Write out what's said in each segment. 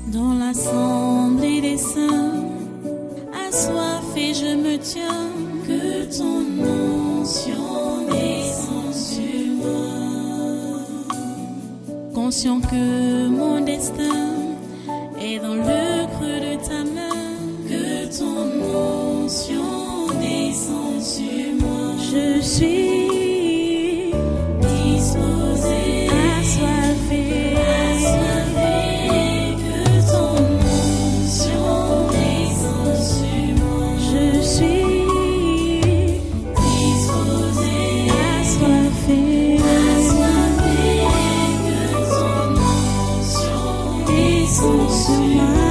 Dans l'assemblée des saints, assoiffé je me tiens, que ton onction descende sur moi. Conscient que mon destin est dans le creux de ta main, que ton onction descende sur moi. Je suis disposé, assoiffé, que ton onction descende sur moi. Je suis disposé, assoiffé, que ton onction descende sur moi.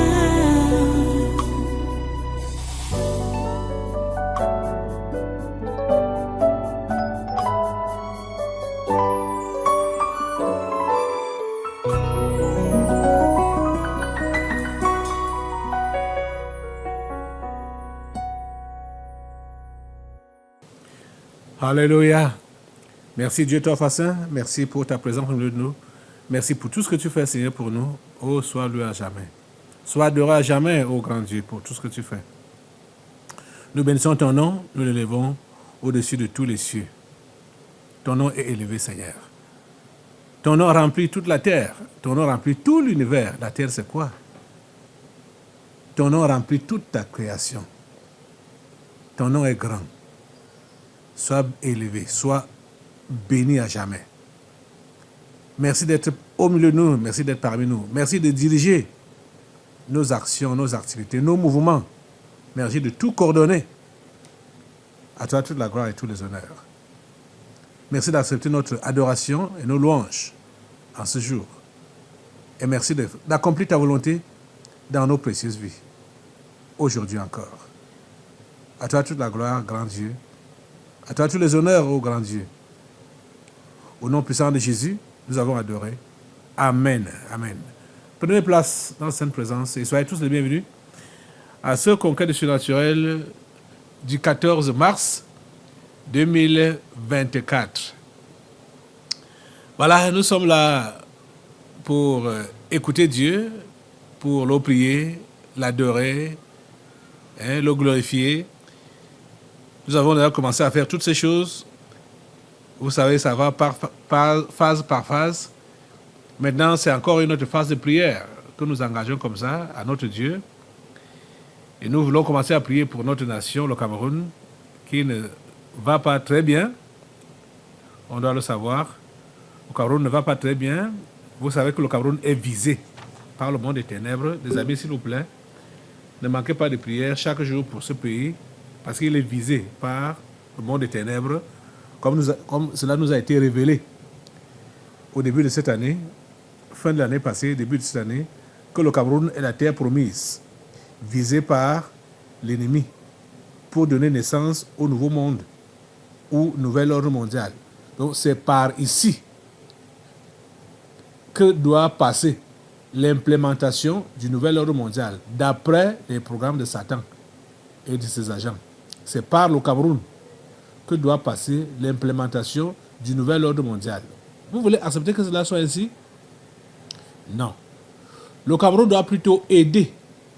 Alléluia. Merci Dieu toi saint. Merci pour ta présence au milieu de nous. Merci pour tout ce que tu fais, Seigneur, pour nous. Oh, sois loué à jamais. Sois adoré à jamais, oh grand Dieu, pour tout ce que tu fais. Nous bénissons ton nom, nous l'élevons au-dessus de tous les cieux. Ton nom est élevé, Seigneur. Ton nom remplit toute la terre. Ton nom remplit tout l'univers. La terre, c'est quoi? Ton nom remplit toute ta création. Ton nom est grand. Sois élevé, sois béni à jamais. Merci d'être au milieu de nous, merci d'être parmi nous. Merci de diriger nos actions, nos activités, nos mouvements. Merci de tout coordonner. À toi toute la gloire et tous les honneurs. Merci d'accepter notre adoration et nos louanges en ce jour. Et merci d'accomplir ta volonté dans nos précieuses vies. Aujourd'hui encore. À toi toute la gloire, grand Dieu. À toi tous les honneurs, ô grand Dieu. Au nom puissant de Jésus, nous avons adoré. Amen. Amen. Prenez place dans la sainte présence et soyez tous les bienvenus à ce congrès du surnaturel du 14 mars 2024. Voilà, nous sommes là pour écouter Dieu, pour le prier, l'adorer, le glorifier. Nous avons déjà commencé à faire toutes ces choses. Vous savez, ça va phase par phase. Maintenant, c'est encore une autre phase de prière que nous engageons comme ça à notre Dieu. Et nous voulons commencer à prier pour notre nation, le Cameroun, qui ne va pas très bien. On doit le savoir. Le Cameroun ne va pas très bien. Vous savez que le Cameroun est visé par le monde des ténèbres. Les amis, s'il vous plaît, ne manquez pas de prière chaque jour pour ce pays, parce qu'il est visé par le monde des ténèbres, comme cela nous a été révélé au début de cette année, fin de l'année passée, début de cette année, que le Cameroun est la terre promise, visée par l'ennemi, pour donner naissance au nouveau monde, ou nouvel ordre mondial. Donc c'est par ici que doit passer l'implémentation du nouvel ordre mondial, d'après les programmes de Satan et de ses agents. C'est par le Cameroun que doit passer l'implémentation du nouvel ordre mondial. Vous voulez accepter que cela soit ainsi? Non. Le Cameroun doit plutôt aider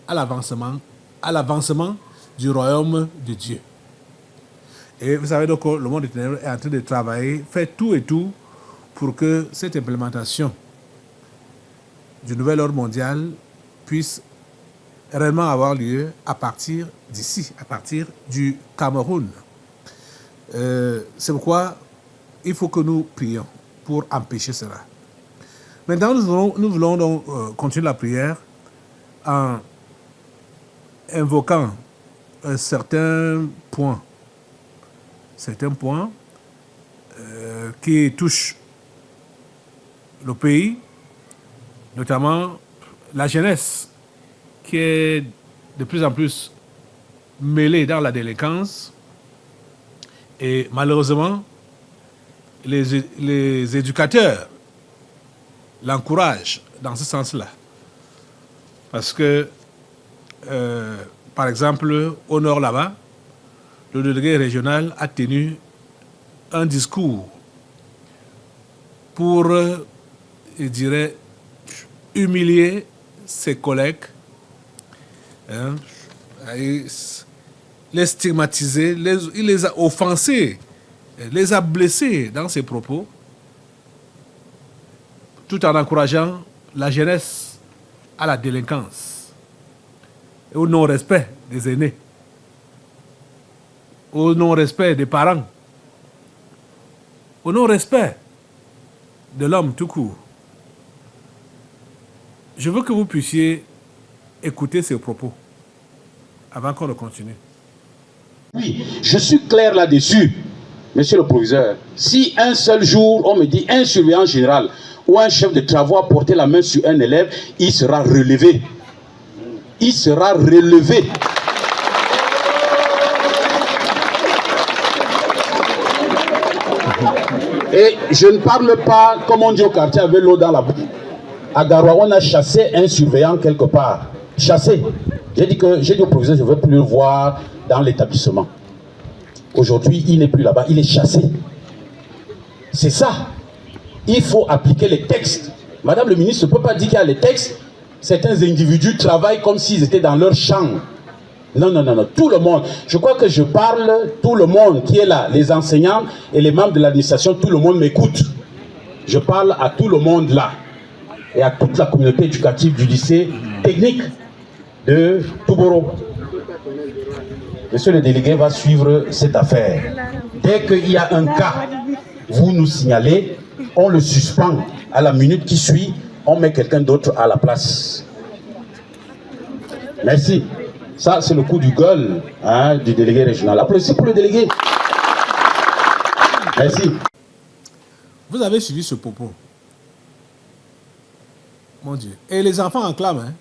à l'avancement du royaume de Dieu. Et vous savez donc que le monde des ténèbres est en train de travailler, fait tout et tout pour que cette implémentation du nouvel ordre mondial puisse réellement avoir lieu à partir d'ici, à partir du Cameroun. C'est pourquoi il faut que nous prions pour empêcher cela. Maintenant, nous voulons donc continuer la prière en invoquant certains points qui touchent le pays, notamment la jeunesse, qui est de plus en plus mêlée dans la délinquance. Et malheureusement, les éducateurs l'encouragent dans ce sens-là. Parce que, par exemple, au nord là-bas, le délégué régional a tenu un discours pour, je dirais, humilier ses collègues, hein, les stigmatisés, il les a offensés, les a blessés dans ses propos, tout en encourageant la jeunesse à la délinquance et au non-respect des aînés, au non-respect des parents, au non-respect de l'homme tout court. Je veux que vous puissiez écouter ces propos avant qu'on ne continue. Oui, je suis clair là-dessus, monsieur le proviseur. Si un seul jour, on me dit un surveillant général ou un chef de travaux a porté la main sur un élève, il sera relevé. Il sera relevé. Et je ne parle pas, comme on dit au quartier, avec l'eau dans la bouche. À Garoua, on a chassé un surveillant quelque part. Chassé. J'ai dit au proviseur, je ne veux plus le voir dans l'établissement. Aujourd'hui, il n'est plus là-bas, il est chassé. C'est ça. Il faut appliquer les textes. Madame le ministre ne peut pas dire qu'il y a les textes. Certains individus travaillent comme s'ils étaient dans leur champ. Non, non, non, non. Tout le monde. Je crois que je parle, tout le monde qui est là, les enseignants et les membres de l'administration, tout le monde m'écoute. Je parle à tout le monde là. Et à toute la communauté éducative du lycée technique de Touboro. Monsieur le délégué va suivre cette affaire. Dès qu'il y a un cas, vous nous signalez, on le suspend. À la minute qui suit, on met quelqu'un d'autre à la place. Merci. Ça, c'est le coup du gueule du délégué régional. Applaudissez pour le délégué. Merci. Vous avez suivi ce propos. Mon Dieu. Et les enfants acclament. Hein?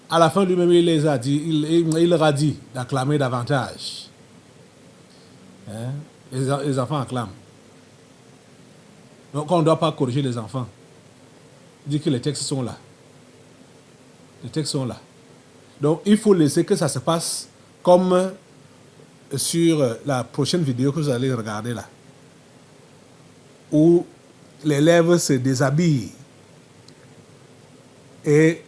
À la fin, lui-même, il les a dit, il leur a dit d'acclamer davantage. Hein? Les enfants acclament. Donc, on ne doit pas corriger les enfants. Il dit que les textes sont là. Les textes sont là. Donc, il faut laisser que ça se passe comme sur la prochaine vidéo que vous allez regarder là. Où l'élève se déshabille et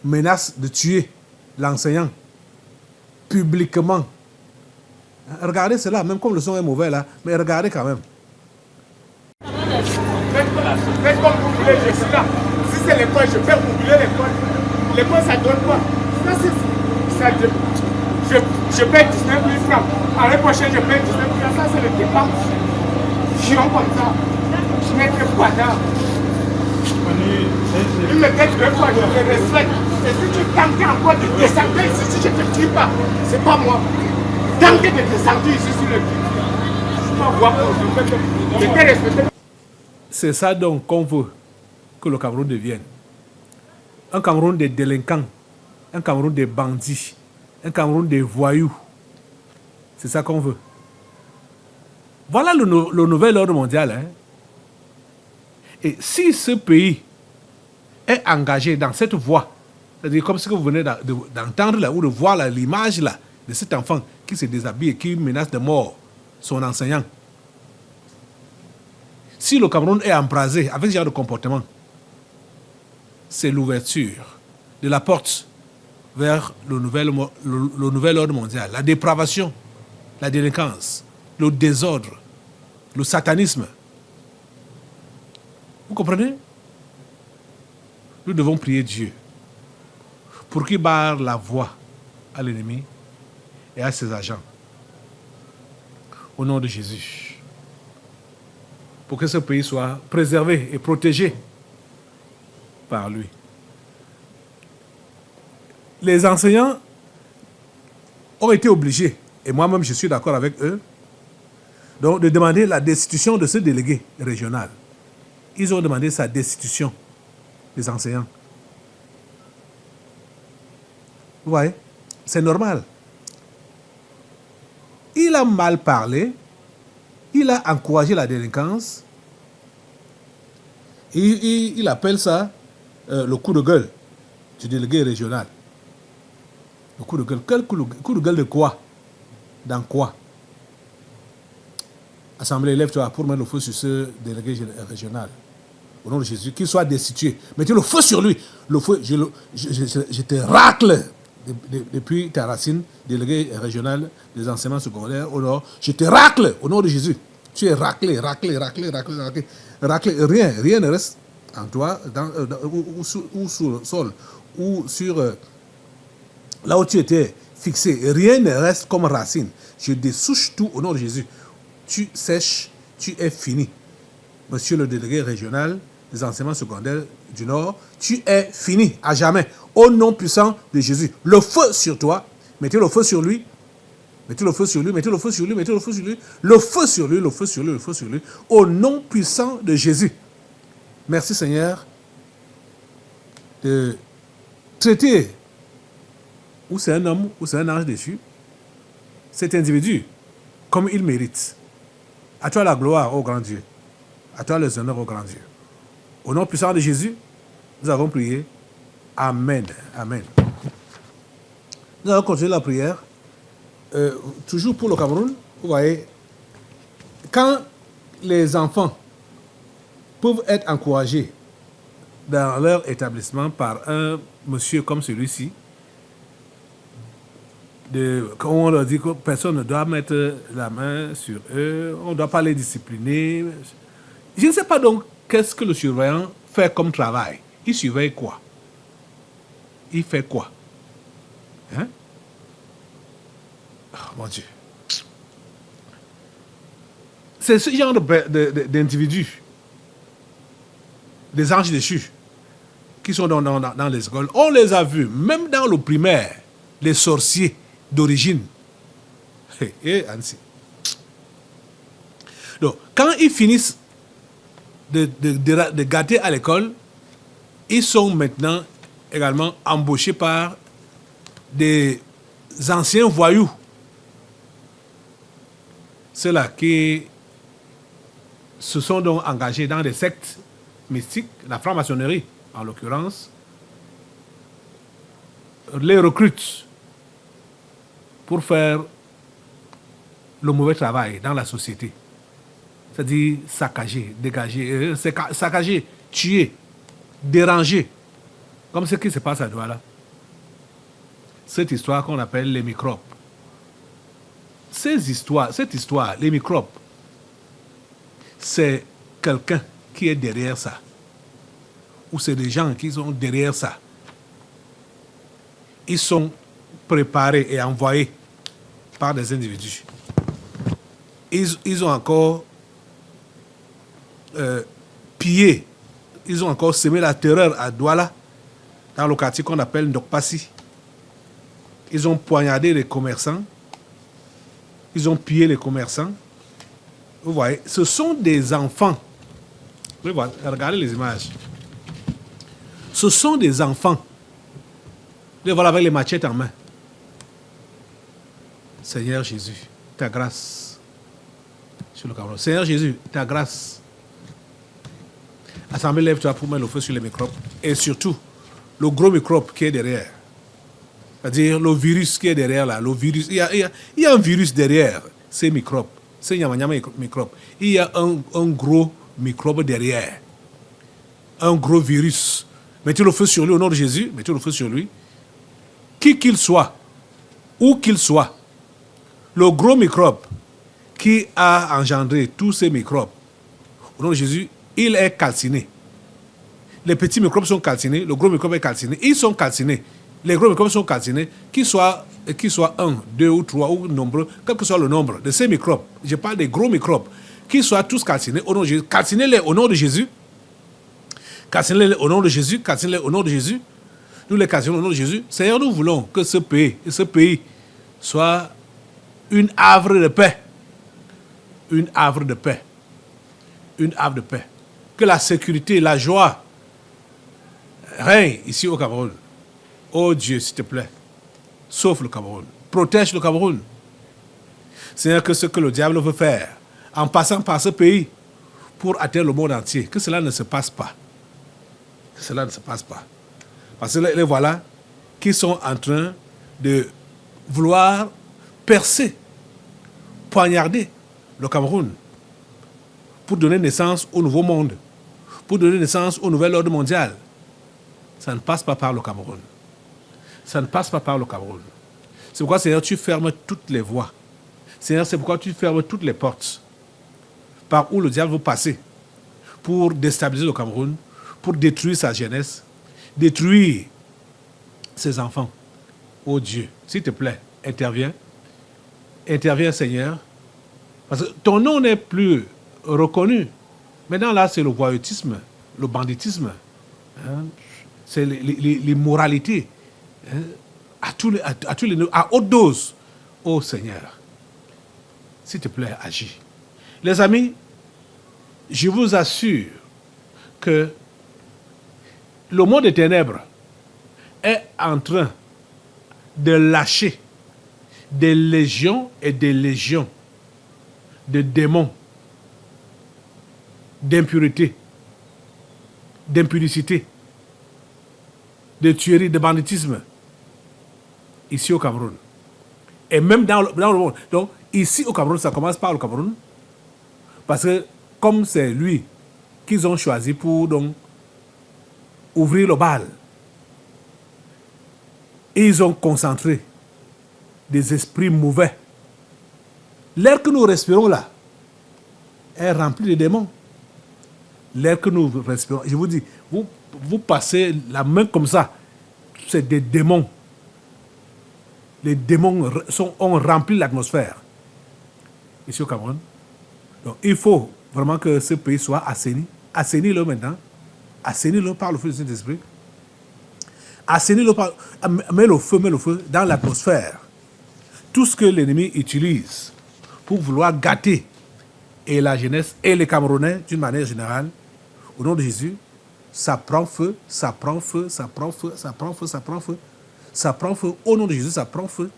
menace de tuer l'enseignant publiquement. Regardez cela, même comme le son est mauvais là, mais regardez quand même. Faites comme vous voulez, je suis là. Si c'est l'école, je fais oublier l'école. L'école, ça donne quoi? Ça, je paie 19 000 francs. L'année prochaine, je paie 19 000 francs. Ça, c'est le dépense. Chiant comme ça. Je mettrai Guada. Il me dit deux fois, je te respecte. Et si tu tentes encore de descendre ici, si je ne te tue pas, c'est pas moi. Tente de descendre ici sur le cul. Je ne peux voir pour je te respecte. C'est ça donc qu'on veut que le Cameroun devienne. Un Cameroun des délinquants, un Cameroun des bandits, un Cameroun des voyous. C'est ça qu'on veut. Voilà le nouvel ordre mondial. Hein? Et si ce pays est engagé dans cette voie, c'est-à-dire comme ce que vous venez d'entendre là, ou de voir là, l'image là, de cet enfant qui se déshabille et qui menace de mort son enseignant. Si le Cameroun est embrasé avec ce genre de comportement, c'est l'ouverture de la porte vers le nouvel ordre mondial. La dépravation, la délinquance, le désordre, le satanisme. Vous comprenez? Nous devons prier Dieu pour qu'il barre la voie à l'ennemi et à ses agents. Au nom de Jésus. Pour que ce pays soit préservé et protégé par lui. Les enseignants ont été obligés, et moi-même je suis d'accord avec eux, donc de demander la destitution de ce délégué régional. Ils ont demandé sa destitution, les enseignants. Vous voyez, c'est normal. Il a mal parlé, il a encouragé la délinquance, il appelle ça le coup de gueule du délégué régional. Le coup de gueule. Quel coup de gueule de quoi? Dans quoi? Assemblée, lève-toi pour mettre le feu sur ce délégué régional. au nom de Jésus, qu'il soit destitué. Mettez le feu sur lui. Le feu, je te racle depuis ta racine, délégué régional des enseignements secondaires au nord. Je te racle au nom de Jésus. Tu es raclé. Rien ne reste en toi, ou sur le sol, ou sur là où tu étais fixé. Rien ne reste comme racine. Je dessouche tout au nom de Jésus. Tu sèches, tu es fini. Monsieur le délégué régional des enseignements secondaires du Nord, tu es fini à jamais. Au nom puissant de Jésus. Le feu sur toi. Mettez le feu sur lui. Mettez le feu sur lui. Mettez le feu sur lui. Mettez le feu sur lui. Le feu sur lui. Le feu sur lui. Le feu sur lui. Au nom puissant de Jésus. Merci Seigneur de traiter, ou c'est un homme, ou c'est un ange déchu, cet individu comme il mérite. À toi la gloire, ô grand Dieu. À toi les honneurs, ô grand Dieu. Au nom puissant de Jésus, nous avons prié. Amen. Amen. Nous allons continuer la prière. Toujours pour le Cameroun, vous voyez, quand les enfants peuvent être encouragés dans leur établissement par un monsieur comme celui-ci, quand on leur dit que personne ne doit mettre la main sur eux, on ne doit pas les discipliner. Je ne sais pas donc qu'est-ce que le surveillant fait comme travail. Il surveille quoi? Il fait quoi? Hein? Oh, mon Dieu. C'est ce genre d'individus, des anges déchus, qui sont dans les écoles. On les a vus, même dans le primaire, les sorciers d'origine. Et ainsi. Donc, quand ils finissent de gâter à l'école, ils sont maintenant également embauchés par des anciens voyous. Ceux-là qui se sont donc engagés dans des sectes mystiques, la franc-maçonnerie en l'occurrence, les recrutent pour faire le mauvais travail dans la société. C'est-à-dire saccager, dégager, saccager, tuer, déranger, comme ce qui se passe à Douala. Cette histoire qu'on appelle les microbes. Cette histoire, les microbes, c'est quelqu'un qui est derrière ça. Ou c'est des gens qui sont derrière ça. Ils sont préparés et envoyés par des individus. Ils ont encore pillé, ils ont encore semé la terreur à Douala, dans le quartier qu'on appelle Ndokpasi. Ils ont poignardé les commerçants. Ils ont pillé les commerçants. Vous voyez, ce sont des enfants. Vous voyez, regardez les images. Ce sont des enfants. Vous les voilà avec les machettes en main. Seigneur Jésus, ta grâce sur le Cameroun. Seigneur Jésus, ta grâce. Assemblée, lève-toi pour mettre le feu sur les microbes. Et surtout, le gros microbe qui est derrière. C'est-à-dire le virus qui est derrière là. Le virus, il y a un virus derrière ces microbes. Ces microbes. Il y a un gros microbe derrière. Un gros virus. Mettez le feu sur lui au nom de Jésus. Mettez le feu sur lui. Qui qu'il soit, où qu'il soit, le gros microbe qui a engendré tous ces microbes, au nom de Jésus, il est calciné. Les petits microbes sont calcinés, le gros microbe est calciné. Ils sont calcinés. Les gros microbes sont calcinés, qu'ils soient 1, 2 ou 3 ou nombreux, quel que soit le nombre de ces microbes. Je parle des gros microbes, qu'ils soient tous calcinés au nom de Jésus. Calcinez-les au nom de Jésus. Calcinez-les au nom de Jésus. Calcinez-les au nom de Jésus. Nous les calcinons au nom de Jésus. Seigneur, nous voulons que ce pays soit une havre de paix. Une havre de paix. Une havre de paix. Que la sécurité, la joie règne ici au Cameroun. Oh Dieu, s'il te plaît, sauve le Cameroun. Protège le Cameroun. Seigneur, que ce que le diable veut faire, en passant par ce pays, pour atteindre le monde entier, que cela ne se passe pas. Que cela ne se passe pas. Parce que les voilà qui sont en train de vouloir percer, poignarder le Cameroun pour donner naissance au nouveau monde, pour donner naissance au nouvel ordre mondial. Ça ne passe pas par le Cameroun. Ça ne passe pas par le Cameroun. C'est pourquoi, Seigneur, tu fermes toutes les voies. Seigneur, c'est pourquoi tu fermes toutes les portes par où le diable veut passer pour déstabiliser le Cameroun, pour détruire sa jeunesse, détruire ses enfants. Oh Dieu, s'il te plaît, interviens. Interviens, Seigneur. Parce que ton nom n'est plus reconnu. Maintenant, là, c'est le voyoutisme, le banditisme. Hein? C'est l'immoralité. Hein? À tous les niveaux, à haute dose. Oh Seigneur, s'il te plaît, agis. Les amis, je vous assure que le monde des ténèbres est en train de lâcher des légions et des légions de démons, d'impurité, d'impudicité, de tuerie, de banditisme, ici au Cameroun. Et même dans le monde. Donc, ici au Cameroun, ça commence par le Cameroun, parce que comme c'est lui qu'ils ont choisi pour donc ouvrir le bal, ils ont concentré des esprits mauvais. L'air que nous respirons là est rempli de démons. L'air que nous respirons, je vous dis, vous passez la main comme ça, c'est des démons. Les démons ont rempli l'atmosphère ici au Cameroun. Donc il faut vraiment que ce pays soit assaini. Assainis-le maintenant. Assainis-le par le feu du Saint-Esprit. Assainis-le par... Mets le feu dans l'atmosphère. Tout ce que l'ennemi utilise pour vouloir gâter et la jeunesse et les Camerounais d'une manière générale, au nom de Jésus, ça prend feu, ça prend feu, ça prend feu, ça prend feu, ça prend feu. Ça prend feu, au nom de Jésus, ça prend feu.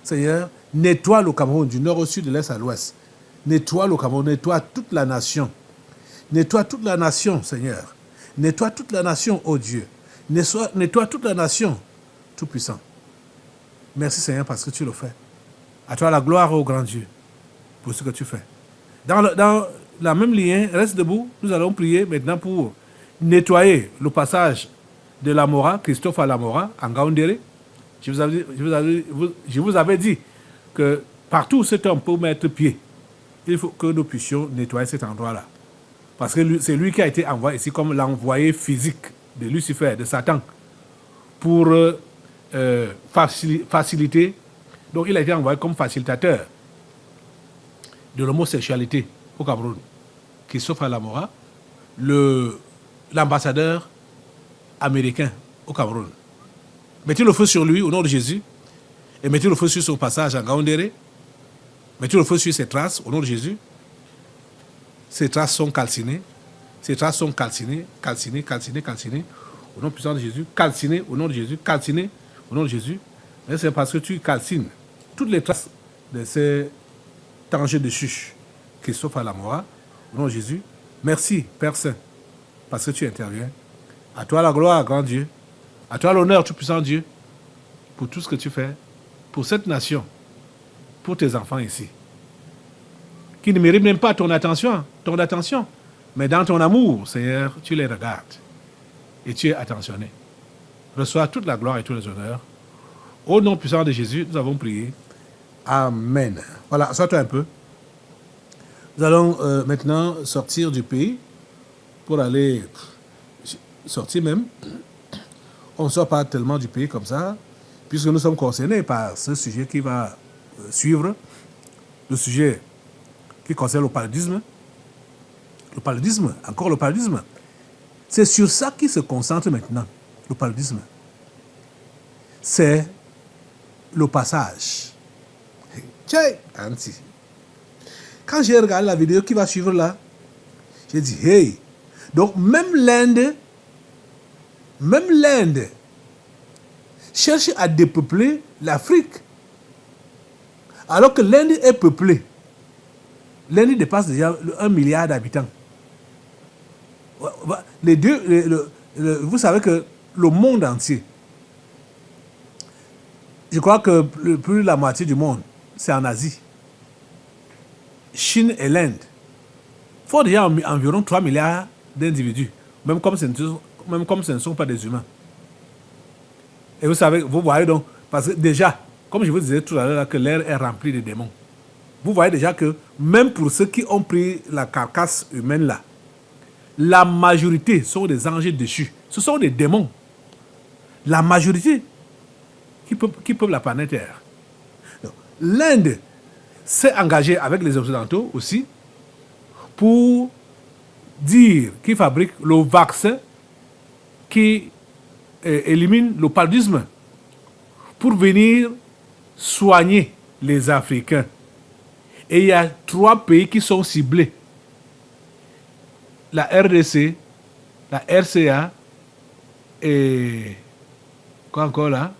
Seigneur, nettoie le Cameroun du nord au sud, de l'est à l'ouest. Nettoie le Cameroun, nettoie toute la nation. Nettoie toute la nation, Seigneur. Nettoie toute la nation, ô Dieu. Nettoie toute la nation, Tout-Puissant. Merci, Seigneur, parce que tu le fais. À toi la gloire, ô grand Dieu, pour ce que tu fais. Dans la même ligne, reste debout, nous allons prier maintenant pour nettoyer le passage de l'Amora, Christophe à l'Amora, en Gaoundéré. Je vous avais dit que partout où cet homme peut mettre pied, il faut que nous puissions nettoyer cet endroit-là. Parce que c'est lui qui a été envoyé ici comme l'envoyé physique de Lucifer, de Satan, pour faciliter. Donc il a été envoyé comme facilitateur de l'homosexualité au Cameroun. Christophe Alamora, l'ambassadeur américain au Cameroun. Mettez le feu sur lui au nom de Jésus et mettez le feu sur son passage en Gaoundéré. Mettez le feu sur ses traces au nom de Jésus. Ces traces sont calcinées. Ces traces sont calcinées. Au nom puissant de Jésus. Calcinées au nom de Jésus. Calcinées au nom de Jésus. Et c'est parce que tu calcines toutes les traces de ces dangers de chuche qui sauf à la mort. Au nom de Jésus. Merci, Père Saint, parce que tu interviens. À toi la gloire, grand Dieu. À toi l'honneur, tout puissant Dieu, pour tout ce que tu fais, pour cette nation, pour tes enfants ici, qui ne méritent même pas ton attention, mais dans ton amour, Seigneur, tu les regardes et tu es attentionné. Reçois toute la gloire et tous les honneurs. Au nom puissant de Jésus, nous avons prié. Amen. Voilà, assois-toi un peu. Nous allons maintenant sortir du pays pour aller sortir même. On ne sort pas tellement du pays comme ça, puisque nous sommes concernés par ce sujet qui va suivre, le sujet qui concerne le paludisme. Le paludisme, encore le paludisme. C'est sur ça qu'il se concentre maintenant, le paludisme. C'est le passage. Tiens, Anti. Quand j'ai regardé la vidéo qui va suivre là, j'ai dit, hey, donc même l'Inde cherche à dépeupler l'Afrique. Alors que l'Inde est peuplée. L'Inde dépasse déjà 1 milliard d'habitants. Vous savez que le monde entier, je crois que plus de la moitié du monde, c'est en Asie. Chine et l'Inde font déjà environ 3 milliards d'individus même comme ce ne sont pas des humains. Et vous savez, vous voyez donc, parce que déjà, comme je vous disais tout à l'heure, que l'air est rempli de démons. Vous voyez déjà que même pour ceux qui ont pris la carcasse humaine là, la majorité sont des anges déchus. Ce sont des démons. La majorité qui peuplent la planète Terre. L'Inde s'est engagée avec les Occidentaux aussi pour dire qu'ils fabriquent le vaccin qui élimine le paludisme pour venir soigner les Africains. Et il y a 3 pays qui sont ciblés. La RDC, la RCA et quoi encore là?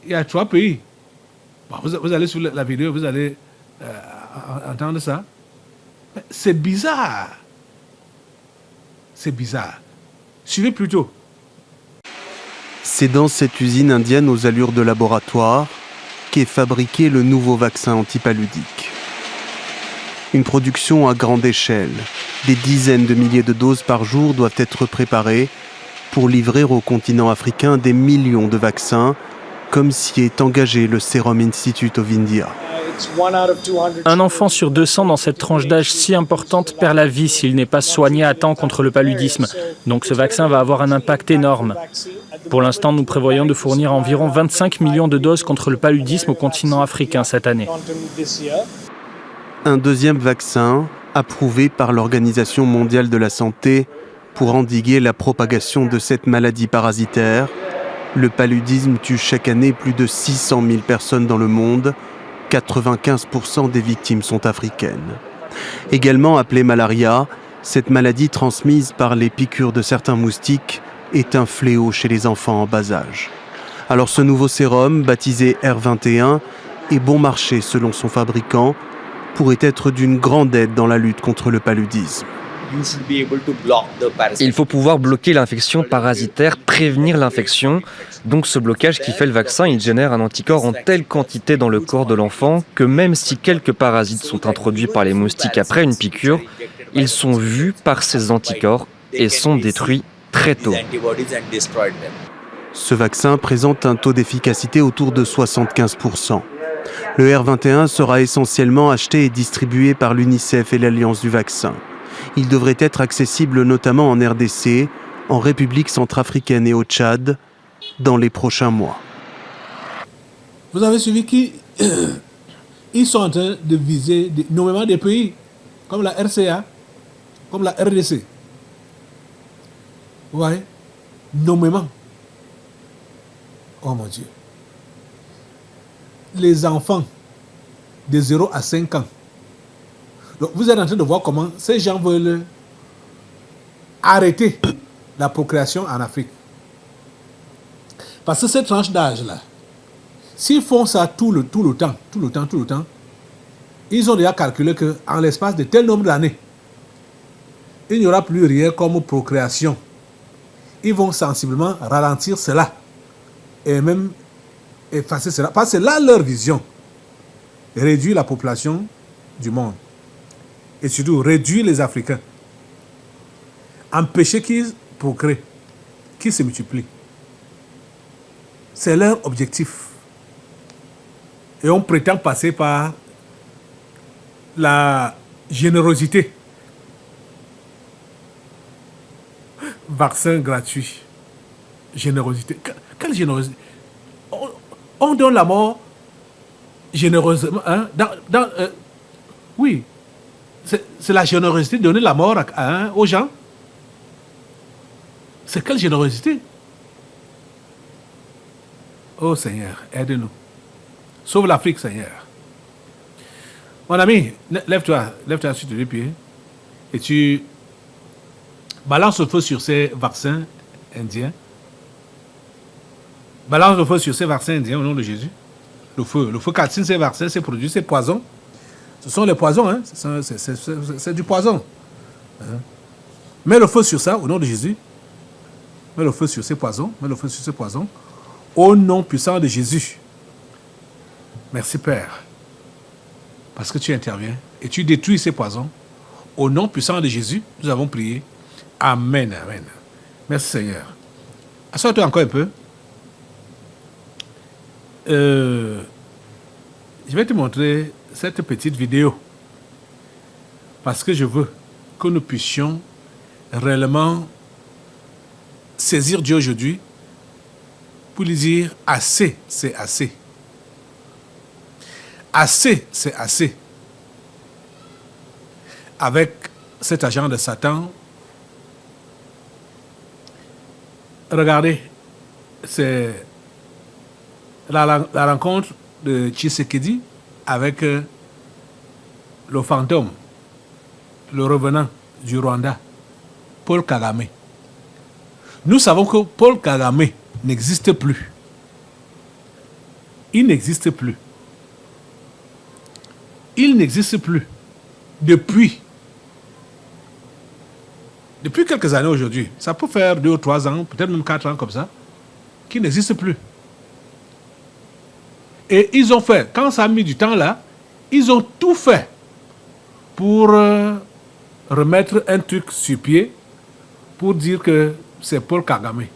Il y a 3 pays. Bon, vous allez sur la vidéo, vous allez entendre ça. Mais c'est bizarre. C'est bizarre. Suivez plutôt. C'est dans cette usine indienne aux allures de laboratoire qu'est fabriqué le nouveau vaccin antipaludique. Une production à grande échelle. Des dizaines de milliers de doses par jour doivent être préparées pour livrer au continent africain des millions de vaccins, comme s'y est engagé le Serum Institute of India. Un enfant sur 200 dans cette tranche d'âge si importante perd la vie s'il n'est pas soigné à temps contre le paludisme. Donc ce vaccin va avoir un impact énorme. Pour l'instant, nous prévoyons de fournir environ 25 millions de doses contre le paludisme au continent africain cette année. Un deuxième vaccin, approuvé par l'Organisation mondiale de la santé pour endiguer la propagation de cette maladie parasitaire. Le paludisme tue chaque année plus de 600 000 personnes dans le monde. 95% des victimes sont africaines. Également appelée malaria, cette maladie transmise par les piqûres de certains moustiques est un fléau chez les enfants en bas âge. Alors ce nouveau sérum, baptisé R21, est bon marché selon son fabricant, pourrait être d'une grande aide dans la lutte contre le paludisme. Il faut pouvoir bloquer l'infection parasitaire, prévenir l'infection. Donc ce blocage qui fait le vaccin, il génère un anticorps en telle quantité dans le corps de l'enfant que même si quelques parasites sont introduits par les moustiques après une piqûre, ils sont vus par ces anticorps et sont détruits très tôt. Ce vaccin présente un taux d'efficacité autour de 75%. Le R21 sera essentiellement acheté et distribué par l'UNICEF et l'Alliance du vaccin. Il devrait être accessible notamment en RDC, en République centrafricaine et au Tchad, dans les prochains mois. Vous avez suivi qu'ils sont en train de viser nommément des pays comme la RCA, comme la RDC. Vous voyez? Nommément. Oh mon Dieu. Les enfants de 0 à 5 ans. Donc vous êtes en train de voir comment ces gens veulent arrêter la procréation en Afrique. Parce que cette tranche d'âge-là, s'ils font ça tout le temps, ils ont déjà calculé qu'en l'espace de tel nombre d'années, il n'y aura plus rien comme procréation. Ils vont sensiblement ralentir cela et même effacer cela. Parce que là, leur vision, réduire la population du monde et surtout réduire les Africains, empêcher qu'ils procréent, qu'ils se multiplient. C'est leur objectif. Et on prétend passer par la générosité. Vaccin gratuit. Générosité. Quelle générosité? On donne la mort généreusement. Hein? Oui. C'est la générosité de donner la mort aux gens. C'est quelle générosité? Oh Seigneur, aide-nous. Sauve l'Afrique, Seigneur. Mon ami, lève-toi sur tes deux pieds et tu balances le feu sur ces vaccins indiens. Balance le feu sur ces vaccins indiens au nom de Jésus. Le feu calcine ces vaccins, ces produits, ces poisons. Ce sont les poisons, hein? C'est du poison. Hein? Mets le feu sur ça au nom de Jésus. Mets le feu sur ces poisons. Mets le feu sur ces poisons. Au nom puissant de Jésus. Merci Père. Parce que tu interviens et tu détruis ces poisons. Au nom puissant de Jésus, nous avons prié. Amen, amen. Merci Seigneur. Assois-toi encore un peu. Je vais te montrer cette petite vidéo parce que je veux que nous puissions réellement saisir Dieu aujourd'hui pour lui dire assez, c'est assez. Assez, c'est assez. Avec cet agent de Satan, regardez, c'est la rencontre de Tshisekedi avec le fantôme, le revenant du Rwanda, Paul Kagame. Nous savons que Paul Kagame n'existe plus. Il n'existe plus. Il n'existe plus depuis quelques années aujourd'hui. Ça peut faire 2 ou 3 ans, peut-être même 4 ans comme ça, qu'il n'existe plus. Et ils ont fait, quand ça a mis du temps là, ils ont tout fait pour remettre un truc sur pied, pour dire que c'est Paul Kagame.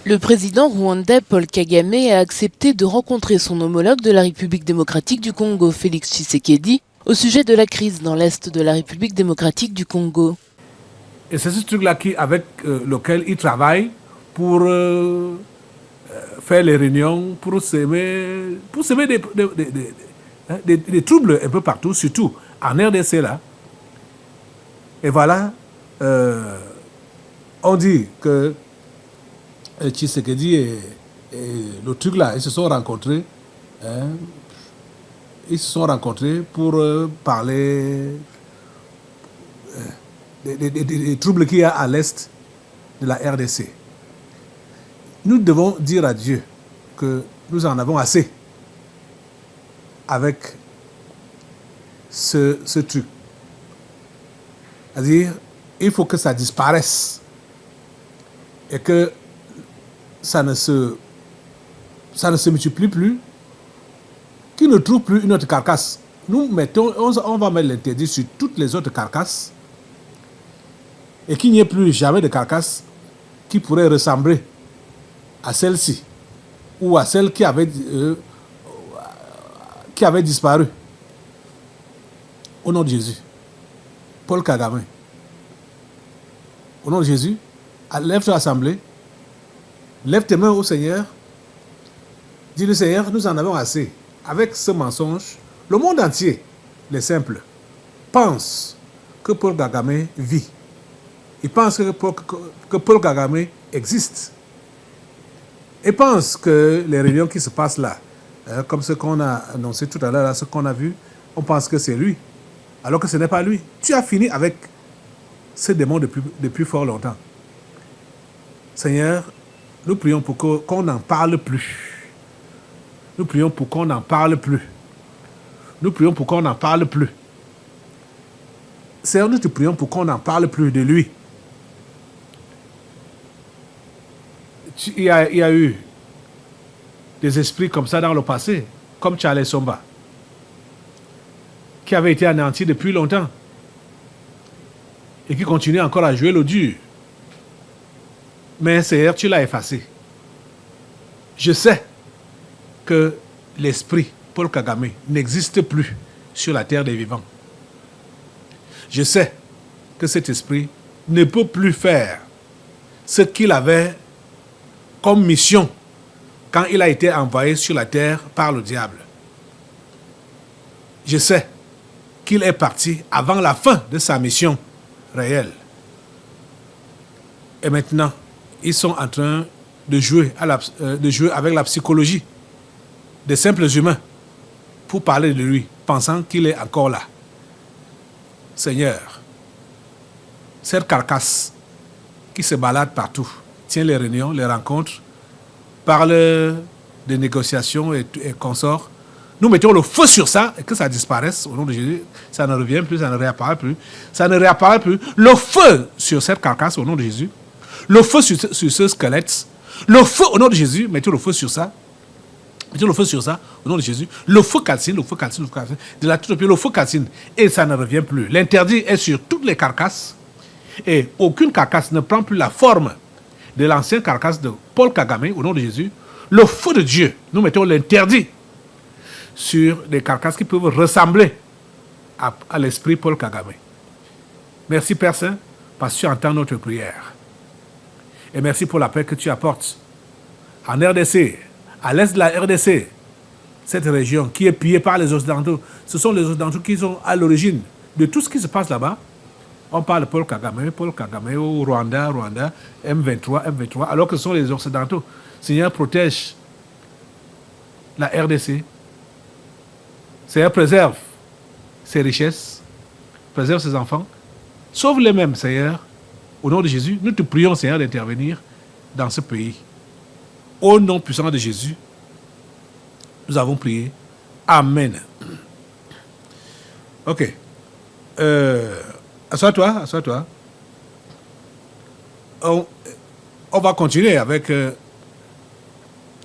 Le président rwandais Paul Kagame a accepté de rencontrer son homologue de la République démocratique du Congo, Félix Tshisekedi, au sujet de la crise dans l'est de la République démocratique du Congo. Et c'est ce truc-là avec lequel il travaille pour faire les réunions, pour semer des troubles un peu partout, surtout en RDC là. Et voilà, on dit que Tshisekedi et le truc là, ils se sont rencontrés. Ils se sont rencontrés pour parler des troubles qu'il y a à l'est de la RDC. Nous devons dire à Dieu que nous en avons assez avec ce truc. C'est-à-dire, il faut que ça disparaisse et que ça ne se multiplie plus, qu'il ne trouve plus une autre carcasse. Nous mettons, on va mettre l'interdit sur toutes les autres carcasses et qu'il n'y ait plus jamais de carcasse qui pourrait ressembler à celle-ci ou à celle qui avait disparu. Au nom de Jésus. Paul Kagame. Au nom de Jésus, lève-toi assemblée, lève tes mains au Seigneur, dis-le Seigneur, nous en avons assez. Avec ce mensonge, le monde entier, les simples, pense que Paul Kagame vit. Ils pensent que Paul Kagame existe. Et pensent que les réunions qui se passent là, comme ce qu'on a annoncé tout à l'heure, ce qu'on a vu, on pense que c'est lui. Alors que ce n'est pas lui. Tu as fini avec ce démon depuis fort longtemps. Seigneur, nous prions pour qu'on n'en parle plus. Nous prions pour qu'on n'en parle plus. Nous prions pour qu'on n'en parle plus. Seigneur, nous te prions pour qu'on n'en parle plus de lui. Il y a eu des esprits comme ça dans le passé, comme Charles Somba, qui avait été anéanti depuis longtemps et qui continue encore à jouer le dur. Mais Seigneur, tu l'as effacé. Je sais que l'esprit Paul Kagame n'existe plus sur la terre des vivants. Je sais que cet esprit ne peut plus faire ce qu'il avait comme mission quand il a été envoyé sur la terre par le diable. Je sais qu'il est parti avant la fin de sa mission réelle. Et maintenant, ils sont en train de jouer avec la psychologie des simples humains pour parler de lui, pensant qu'il est encore là. Seigneur, cette carcasse qui se balade partout, tient les réunions, les rencontres, parle de négociations et consorts, nous mettons le feu sur ça et que ça disparaisse au nom de Jésus. Ça ne revient plus, ça ne réapparaît plus. Ça ne réapparaît plus. Le feu sur cette carcasse au nom de Jésus. Le feu sur ce squelette. Le feu au nom de Jésus, mettons le feu sur ça. Mettez le feu sur ça, au nom de Jésus. Le feu calcine. De la tête aux pieds, le feu calcine. Et ça ne revient plus. L'interdit est sur toutes les carcasses. Et aucune carcasse ne prend plus la forme de l'ancienne carcasse de Paul Kagame, au nom de Jésus. Le feu de Dieu, nous mettons l'interdit sur des carcasses qui peuvent ressembler à l'esprit Paul Kagame. Merci Père Saint, parce que tu entends notre prière. Et merci pour la paix que tu apportes en RDC, à l'est de la RDC, cette région qui est pillée par les Occidentaux. Ce sont les Occidentaux qui sont à l'origine de tout ce qui se passe là-bas. On parle de Paul Kagame au Rwanda, M23, alors que ce sont les Occidentaux. Seigneur, protège la RDC. Seigneur, préserve ses richesses, préserve ses enfants. Sauve-les mêmes, Seigneur. Au nom de Jésus, nous te prions, Seigneur, d'intervenir dans ce pays. Au nom puissant de Jésus, nous avons prié. Amen. Ok. Assois-toi. On va continuer avec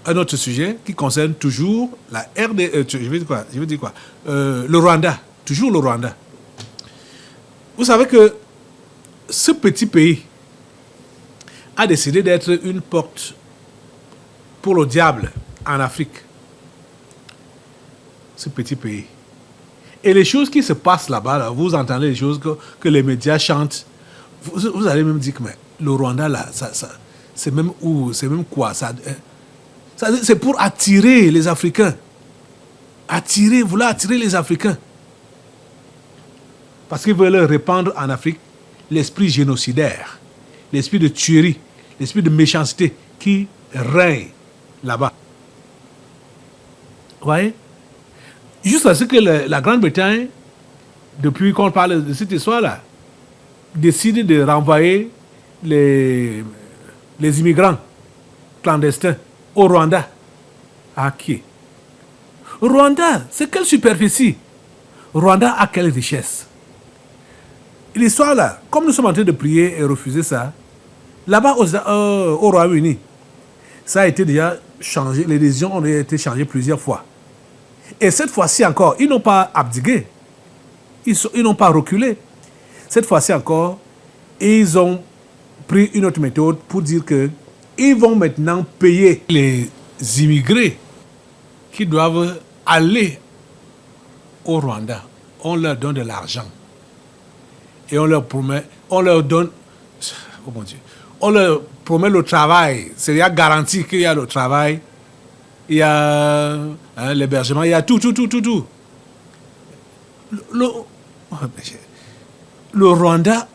un autre sujet qui concerne toujours la RD. Je veux dire quoi le Rwanda. Toujours le Rwanda. Vous savez que ce petit pays a décidé d'être une porte pour le diable en Afrique. Ce petit pays. Et les choses qui se passent là-bas, vous entendez les choses que les médias chantent. Vous allez même dire que mais, le Rwanda, là, c'est même où, c'est même quoi c'est pour attirer les Africains. Vouloir attirer les Africains. Parce qu'ils veulent répandre en Afrique l'esprit génocidaire, l'esprit de tuerie, l'esprit de méchanceté qui règne là-bas. Vous voyez? Jusqu'à ce que la Grande-Bretagne, depuis qu'on parle de cette histoire-là, décide de renvoyer les immigrants clandestins au Rwanda. À qui? Rwanda, c'est quelle superficie? Rwanda a quelle richesse? L'histoire là, comme nous sommes en train de prier et refuser ça, là-bas au Royaume-Uni, ça a été déjà changé, les décisions ont été changées plusieurs fois. Et cette fois-ci encore, ils n'ont pas abdigué, ils n'ont pas reculé. Cette fois-ci encore, ils ont pris une autre méthode pour dire qu'ils vont maintenant payer les immigrés qui doivent aller au Rwanda. On leur donne de l'argent. Et on leur promet, on leur donne, oh mon Dieu, on leur promet le travail. C'est-à-dire garanti qu'il y a le travail, il y a l'hébergement, il y a tout. Le Rwanda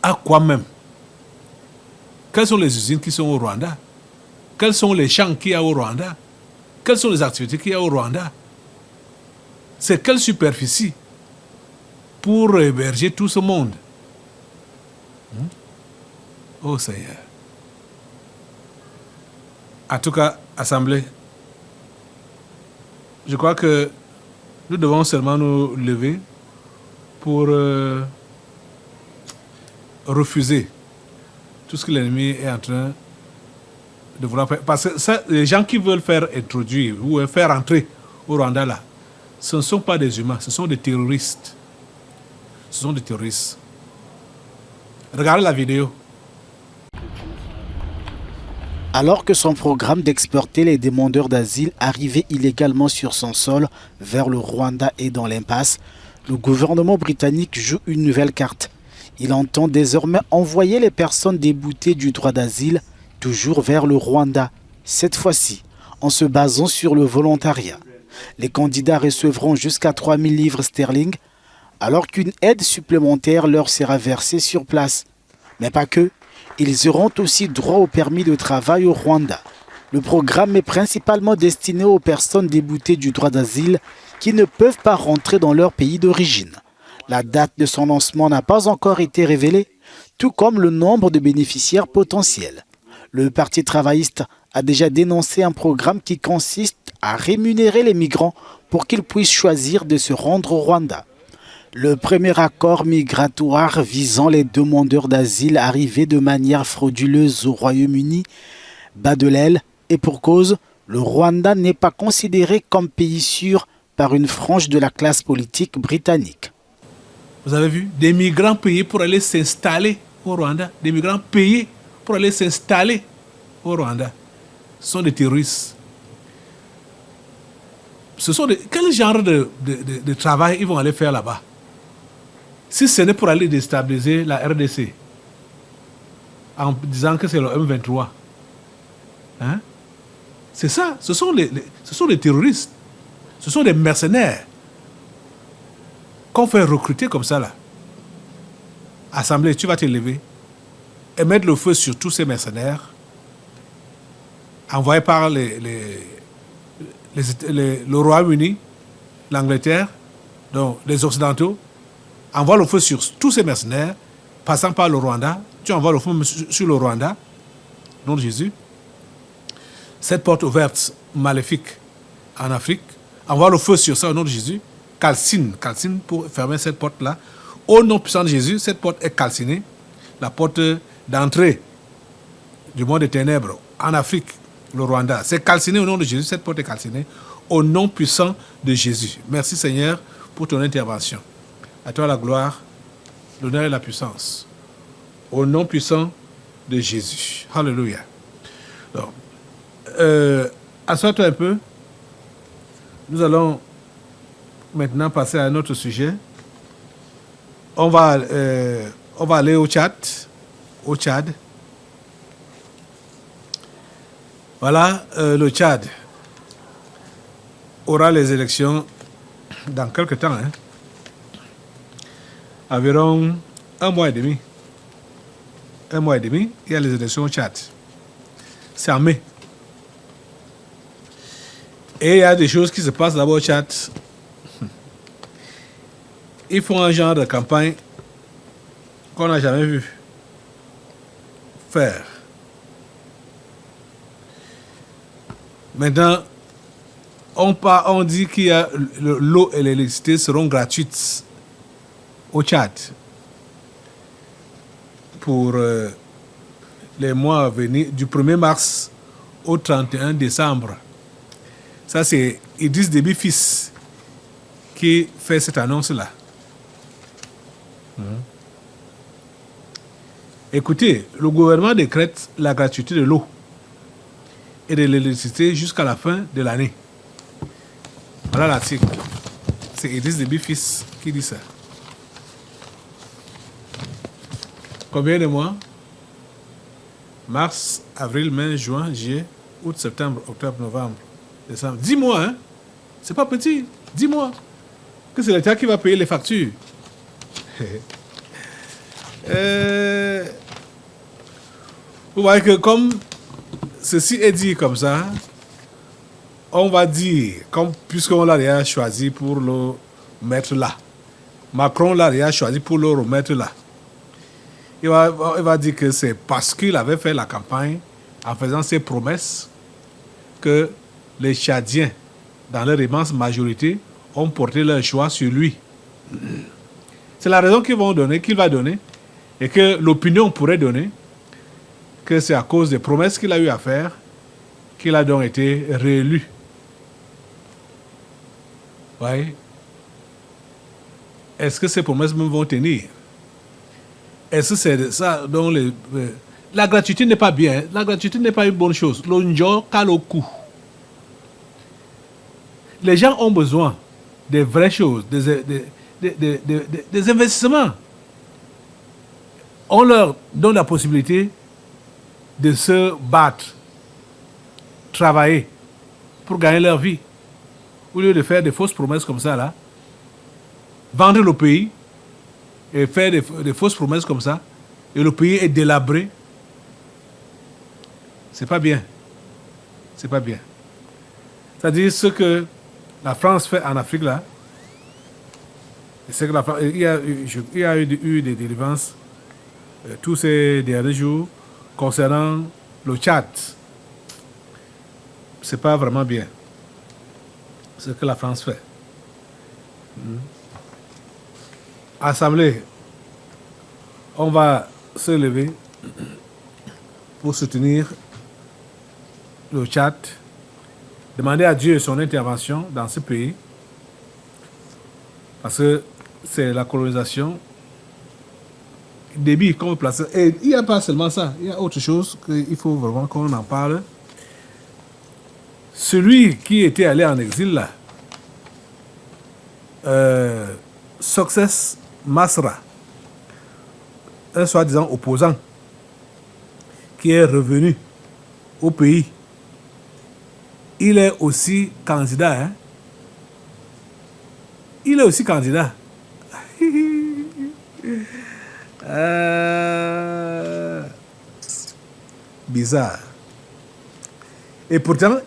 a quoi même? Quelles sont les usines qui sont au Rwanda? Quels sont les champs qu'il y a au Rwanda? Quelles sont les activités qu'il y a au Rwanda? C'est quelle superficie pour héberger tout ce monde? Oh Seigneur. En tout cas, Assemblée, je crois que nous devons seulement nous lever pour refuser tout ce que l'ennemi est en train de vouloir faire. Parce que ça, les gens qui veulent faire introduire ou faire entrer au Rwanda, là, ce ne sont pas des humains, ce sont des terroristes. Ce sont des terroristes. Regardez la vidéo. Alors que son programme d'exporter les demandeurs d'asile arrivés illégalement sur son sol vers le Rwanda est dans l'impasse, le gouvernement britannique joue une nouvelle carte. Il entend désormais envoyer les personnes déboutées du droit d'asile toujours vers le Rwanda, cette fois-ci en se basant sur le volontariat. Les candidats recevront jusqu'à 3 000 livres sterling, alors qu'une aide supplémentaire leur sera versée sur place. Mais pas que, ils auront aussi droit au permis de travail au Rwanda. Le programme est principalement destiné aux personnes déboutées du droit d'asile qui ne peuvent pas rentrer dans leur pays d'origine. La date de son lancement n'a pas encore été révélée, tout comme le nombre de bénéficiaires potentiels. Le Parti travailliste a déjà dénoncé un programme qui consiste à rémunérer les migrants pour qu'ils puissent choisir de se rendre au Rwanda. Le premier accord migratoire visant les demandeurs d'asile arrivés de manière frauduleuse au Royaume-Uni bat de l'aile et pour cause, le Rwanda n'est pas considéré comme pays sûr par une frange de la classe politique britannique. Vous avez vu, des migrants payés pour aller s'installer au Rwanda, des migrants payés pour aller s'installer au Rwanda, ce sont des terroristes. Quel genre de travail ils vont aller faire là-bas? Si ce n'est pour aller déstabiliser la RDC, en disant que c'est le M23. Hein? C'est ça, ce sont des terroristes, ce sont des mercenaires qu'on fait recruter comme ça là. Assemblée, tu vas te lever et mettre le feu sur tous ces mercenaires envoyés par le Royaume-Uni, l'Angleterre, donc les Occidentaux, envoie le feu sur tous ces mercenaires, passant par le Rwanda. Tu envoies le feu sur le Rwanda, nom de Jésus. Cette porte ouverte maléfique en Afrique, envoie le feu sur ça au nom de Jésus. Calcine pour fermer cette porte-là. Au nom puissant de Jésus, cette porte est calcinée. La porte d'entrée du monde des ténèbres en Afrique, le Rwanda, c'est calciné au nom de Jésus. Cette porte est calcinée au nom puissant de Jésus. Merci Seigneur pour ton intervention. À toi la gloire, l'honneur et la puissance. Au nom puissant de Jésus. Alléluia. Donc, assois-toi un peu. Nous allons maintenant passer à un autre sujet. On va aller au Tchad. Au Tchad. Voilà, le Tchad aura les élections dans quelques temps. Hein. Environ un mois et demi. Un mois et demi, il y a les élections au Tchad. C'est en mai. Et il y a des choses qui se passent là-bas au Tchad. Ils font un genre de campagne qu'on n'a jamais vu faire. Maintenant, on dit qu'il y a l'eau et l'électricité seront gratuites au Tchad pour les mois à venir, du 1er mars au 31 décembre. Ça, c'est Idriss Déby fils qui fait cette annonce-là. Écoutez, le gouvernement décrète la gratuité de l'eau et de l'électricité jusqu'à la fin de l'année. Voilà l'article. C'est Idriss Déby fils qui dit ça. Combien de mois? Mars, avril, mai, juin, juillet, août, septembre, octobre, novembre, décembre. 10 mois, hein? C'est pas petit. 10 mois. Que c'est l'État qui va payer les factures. Vous voyez que comme ceci est dit comme ça, on va dire, puisqu'on l'a déjà choisi pour le mettre là, Macron l'a déjà choisi pour le remettre là, il va dire que c'est parce qu'il avait fait la campagne en faisant ses promesses que les Tchadiens, dans leur immense majorité, ont porté leur choix sur lui. C'est la raison qu'il va donner, et que l'opinion pourrait donner, que c'est à cause des promesses qu'il a eu à faire qu'il a donc été réélu. Oui. Est-ce que ces promesses même vont tenir? Est-ce que c'est ça dont la gratuité n'est pas bien, la gratuité n'est pas une bonne chose. L'onjo kaloku. Les gens ont besoin des vraies choses, des investissements. On leur donne la possibilité de se battre, travailler pour gagner leur vie. Au lieu de faire des fausses promesses comme ça, là, vendre le pays et faire des fausses promesses comme ça, et le pays est délabré. C'est pas bien. C'est pas bien. C'est-à-dire ce que la France fait en Afrique, là, c'est que il y a eu des délivrances tous ces derniers jours concernant le Tchad. C'est pas vraiment bien ce que la France fait. Assemblée, on va se lever pour soutenir le Tchad Demandez à Dieu son intervention dans ce pays. Parce que c'est la colonisation. Débit qu'on veut placer. Et il n'y a pas seulement ça. Il y a autre chose qu'il faut vraiment qu'on en parle. Celui qui était allé en exil là, Success Masra, un soi-disant opposant, qui est revenu au pays, il est aussi candidat. Hein? Il est aussi candidat. Bizarre. Et pourtant,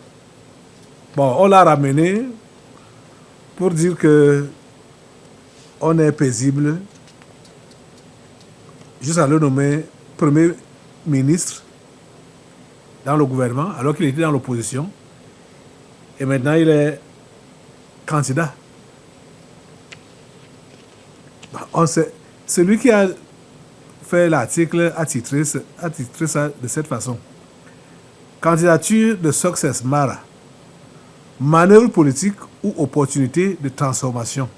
bon, on l'a ramené pour dire que on est paisible, jusqu'à le nommer Premier ministre dans le gouvernement, alors qu'il était dans l'opposition. Et maintenant, il est candidat. On sait, celui qui a fait l'article a titré ça de cette façon. Candidature de Success Mara. Manœuvre politique ou opportunité de transformation?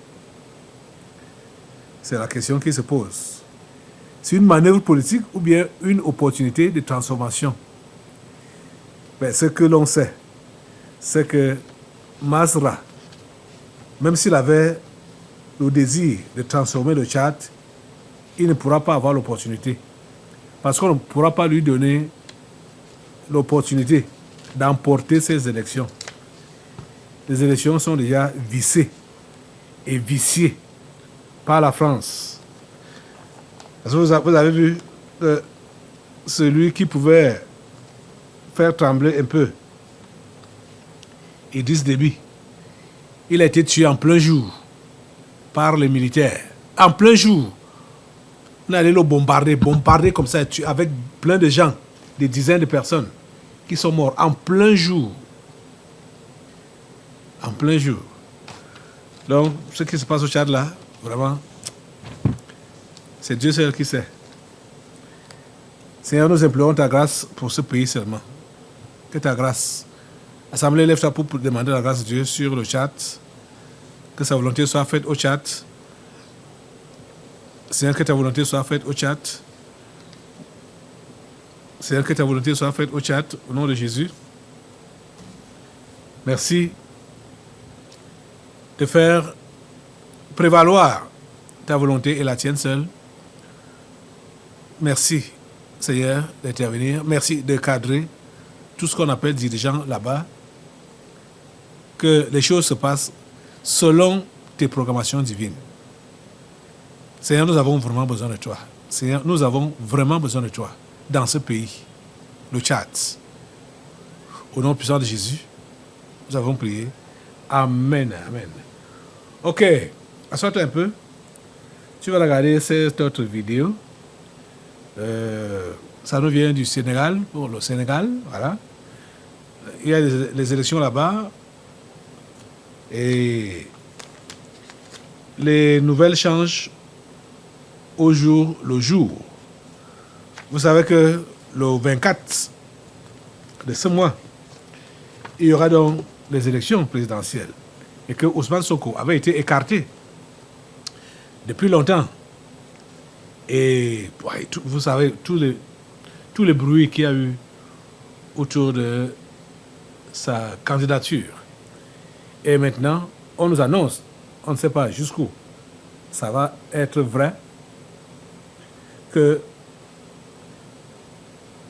C'est la question qui se pose. C'est une manœuvre politique ou bien une opportunité de transformation? Mais ce que l'on sait, c'est que Masra, même s'il avait le désir de transformer le Tchad, il ne pourra pas avoir l'opportunité. Parce qu'on ne pourra pas lui donner l'opportunité d'emporter ces élections. Les élections sont déjà vissées et viciées par la France. Parce que vous avez vu celui qui pouvait faire trembler un peu, Idriss Déby, il a été tué en plein jour par les militaires. En plein jour. On allait le bombarder comme ça, avec plein de gens, des dizaines de personnes qui sont morts en plein jour. En plein jour. Donc, ce qui se passe au Tchad là, vraiment, c'est Dieu seul qui sait. Seigneur, nous implorons ta grâce pour ce pays seulement. Que ta grâce. Assemblée, lève-toi pour demander la grâce de Dieu sur le Tchad. Que sa volonté soit faite au Tchad. Seigneur, que ta volonté soit faite au Tchad. Seigneur, que ta volonté soit faite au Tchad, au nom de Jésus. Merci de faire prévaloir ta volonté et la tienne seule. Merci, Seigneur, d'intervenir. Merci de cadrer tout ce qu'on appelle dirigeants là-bas. Que les choses se passent selon tes programmations divines. Seigneur, nous avons vraiment besoin de toi. Seigneur, nous avons vraiment besoin de toi dans ce pays, le Tchad. Au nom puissant de Jésus, nous avons prié. Amen, amen. Ok, assois-toi un peu. Tu vas regarder cette autre vidéo. Ça nous vient du Sénégal, pour le Sénégal, voilà. Il y a les élections là-bas. Et les nouvelles changent au jour le jour. Vous savez que le 24 de ce mois, il y aura donc les élections présidentielles et que Ousmane Sonko avait été écarté depuis longtemps. Et ouais, vous savez, tous les bruits qu'il y a eu autour de sa candidature. Et maintenant, on nous annonce, on ne sait pas jusqu'où ça va être vrai, que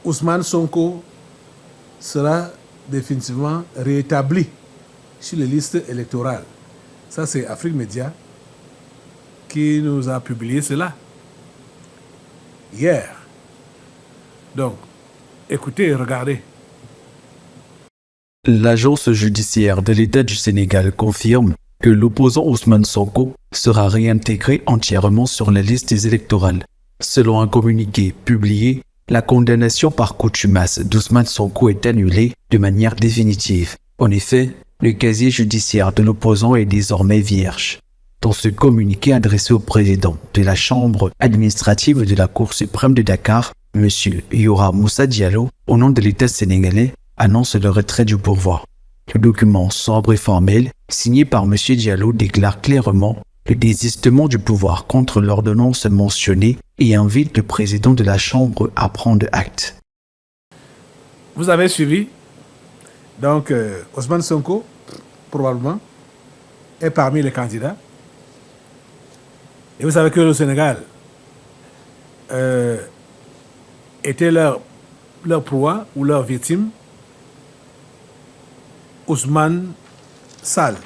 Ousmane Sonko sera définitivement rétabli sur les listes électorales. Ça, c'est Afrique Média qui nous a publié cela hier. Donc, écoutez et regardez. L'agence judiciaire de l'État du Sénégal confirme que l'opposant Ousmane Sonko sera réintégré entièrement sur les listes électorales. Selon un communiqué publié, la condamnation par contumace d'Ousmane Sonko est annulée de manière définitive. En effet, le casier judiciaire de l'opposant est désormais vierge. Dans ce communiqué adressé au président de la Chambre administrative de la Cour suprême de Dakar, M. Yora Moussa Diallo, au nom de l'État sénégalais, annonce le retrait du pouvoir. Le document sobre et formel, signé par M. Diallo, déclare clairement le désistement du pouvoir contre l'ordonnance mentionnée et invite le président de la Chambre à prendre acte. Vous avez suivi. Donc, Ousmane Sonko, probablement, est parmi les candidats. Et vous savez que le Sénégal était leur proie ou leur victime, Ousmane Sall,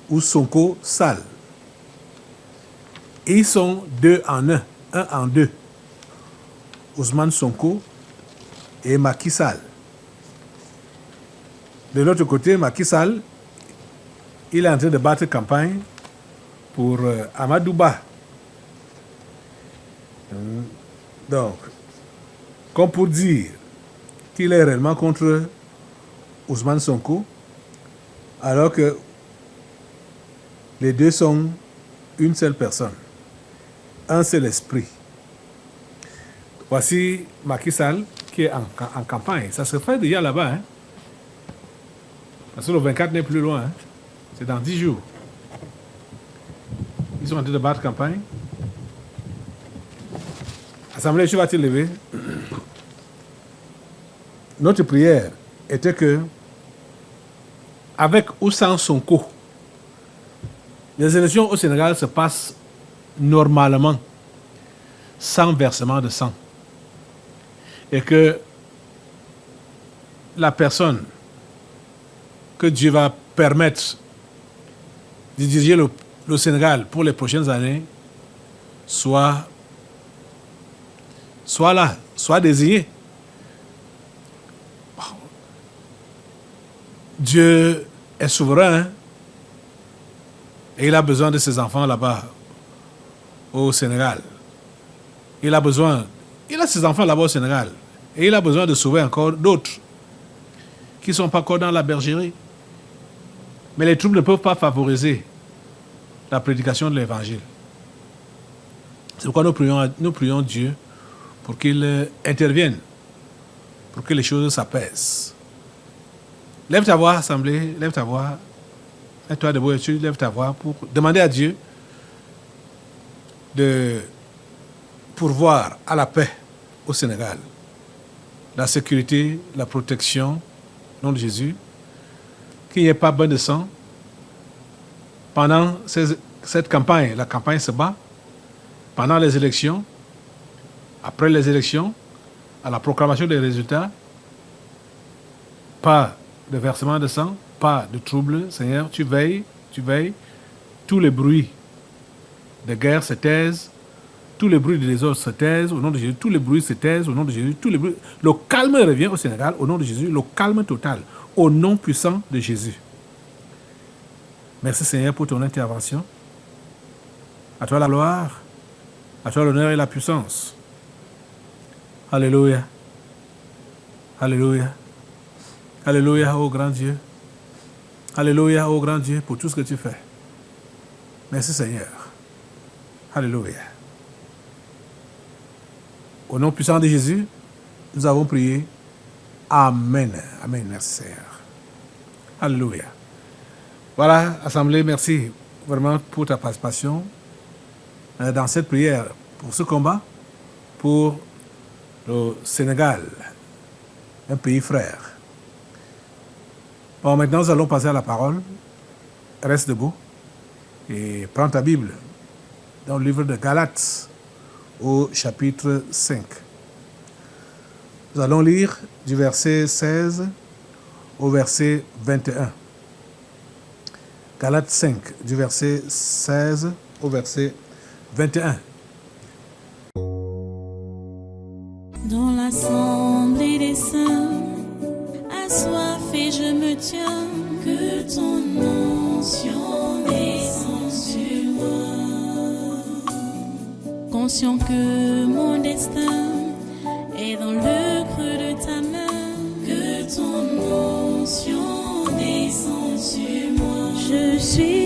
ou Sonko Sall. Et ils sont deux en un en deux. Ousmane Sonko et Macky Sall. De l'autre côté, Macky Sall, il est en train de battre campagne pour Amadou Ba. Donc, comme pour dire qu'il est réellement contre Ousmane Sonko, alors que les deux sont une seule personne, un seul esprit. Voici Macky Sall qui est en campagne. Ça se fait déjà là-bas. Hein? Parce que le 24 n'est plus loin. Hein? C'est dans 10 jours. Ils sont en train de battre campagne. Assemblée, tu vas te lever. Notre prière était que, avec ou sans Sonko, les élections au Sénégal se passent normalement, sans versement de sang. Et que la personne que Dieu va permettre de diriger le Sénégal pour les prochaines années soit là, soit désigné. Dieu est souverain, hein? Et il a besoin de ses enfants là-bas au Sénégal. Il a ses enfants là-bas au Sénégal. Et il a besoin de sauver encore d'autres qui ne sont pas encore dans la bergerie. Mais les troupes ne peuvent pas favoriser la prédication de l'évangile. C'est pourquoi nous prions Dieu pour qu'il intervienne, pour que les choses s'apaisent. Lève ta voix, assemblée, lève ta voix. Mets-toi debout et tu lèves ta voix pour demander à Dieu de pourvoir à la paix au Sénégal, la sécurité, la protection, au nom de Jésus, qu'il n'y ait pas bain de sang. Pendant cette campagne, la campagne se bat. Pendant les élections, après les élections, à la proclamation des résultats, pas de versement de sang, pas de trouble. Seigneur, tu veilles. Tous les bruits de guerre se taisent. Tous les bruits de désordre se taisent au nom de Jésus. Tous les bruits se taisent au nom de Jésus. Le calme revient au Sénégal au nom de Jésus. Le calme total au nom puissant de Jésus. Merci Seigneur pour ton intervention. À toi la gloire. À toi l'honneur et la puissance. Alléluia. Alléluia. Alléluia, ô grand Dieu. Alléluia, ô grand Dieu, pour tout ce que tu fais. Merci Seigneur. Alléluia. Au nom puissant de Jésus, nous avons prié. Amen. Amen. Merci Seigneur. Alléluia. Voilà, Assemblée, merci vraiment pour ta participation dans cette prière, pour ce combat, pour le Sénégal, un pays frère. Bon, maintenant, nous allons passer à la parole. Reste debout et prends ta Bible dans le livre de Galates au chapitre 5. Nous allons lire du verset 16 au verset 21. Galates 5, du verset 16 au verset 21. Dans l'assemblée des saints, assoiffé je me tiens, que ton onction descende sur moi. Conscient que mon destin est dans le creux de ta main, que ton onction descende sur moi. Je suis